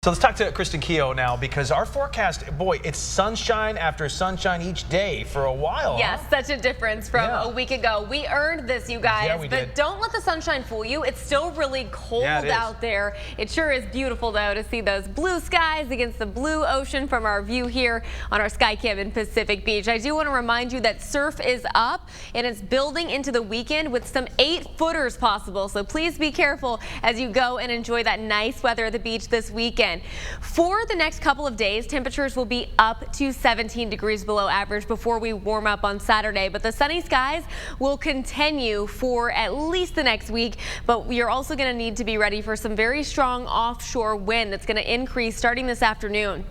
So let's talk to Kristen now because our forecast, boy, it's sunshine after sunshine each day for a while. Yes, such a difference from a week ago. We earned this, you guys, yeah, we did. Don't let the sunshine fool you. It's still really cold out there. It sure is beautiful, though, to see those blue skies against the blue ocean from our view here on our sky cam in Pacific Beach. I do want to remind you that surf is up and it's building into the weekend with some 8-footers possible. So please be careful as you go and enjoy that nice weather at the beach this weekend. For the next couple of days, temperatures will be up to 17 degrees below average before we warm up on Saturday. But the sunny skies will continue for at least the next week. But we are also going to need to be ready for some very strong offshore wind that's going to increase starting this afternoon.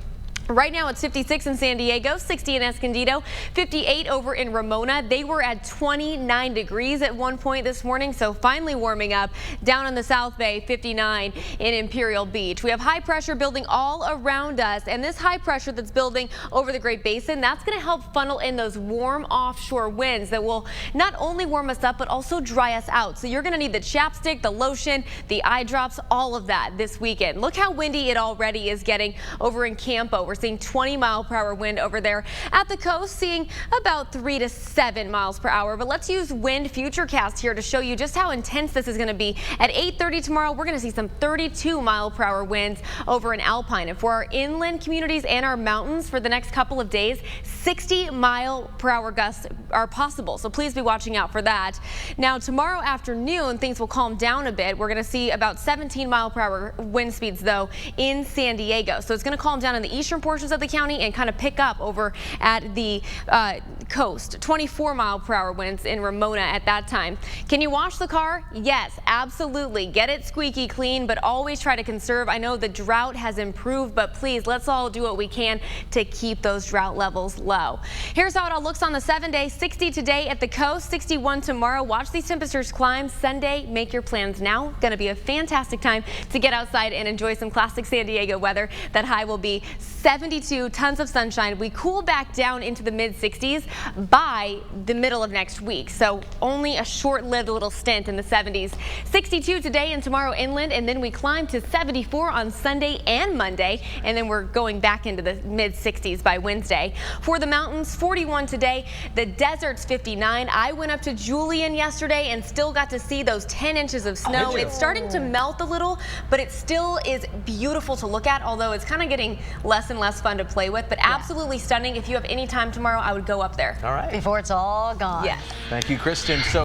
Right now it's 56 in San Diego, 60 in Escondido, 58 over in Ramona. They were at 29 degrees at one point this morning, so finally warming up. Down in the South Bay, 59 in Imperial Beach. We have high pressure building all around us, and this high pressure that's building over the Great Basin, that's going to help funnel in those warm offshore winds that will not only warm us up, but also dry us out. So you're going to need the chapstick, the lotion, the eye drops, all of that this weekend. Look how windy it already is getting over in Campo. We're seeing 20-mile-per-hour wind over there at the coast, seeing about 3 to 7 miles per hour. But let's use wind futurecast here to show you just how intense this is going to be. At 8:30 tomorrow, we're going to see some 32-mile-per-hour winds over in Alpine. And for our inland communities and our mountains for the next couple of days, 60-mile-per-hour gusts are possible. So please be watching out for that. Now, tomorrow afternoon, things will calm down a bit. We're going to see about 17-mile-per-hour wind speeds, though, in San Diego. So it's going to calm down in the eastern portions of the county and kind of pick up over at the coast. 24-mile-per-hour winds in Ramona at that time. Can you wash the car? Yes, absolutely. Get it squeaky clean, but always try to conserve. I know the drought has improved, but please, let's all do what we can to keep those drought levels low. Here's how it all looks on the 7-day. 60 today at the coast, 61 tomorrow. Watch these temperatures climb. Sunday, make your plans now. Going to be a fantastic time to get outside and enjoy some classic San Diego weather. That high will be 72, tons of sunshine. We cool back down into the mid-60s by the middle of next week. So only a short-lived little stint in the 70s. 62 today and tomorrow inland, and then we climb to 74 on Sunday and Monday, and then we're going back into the mid-60s by Wednesday. For the mountains, 41 today. The desert's 59. I went up to Julian yesterday and still got to see those 10 inches of snow. It's starting to melt a little, but it still is beautiful to look at, although it's kind of getting less and less fun to play with, but absolutely stunning. If you have any time tomorrow, I would go up there. All right. Before it's all gone. Yes. Thank you, Kristen.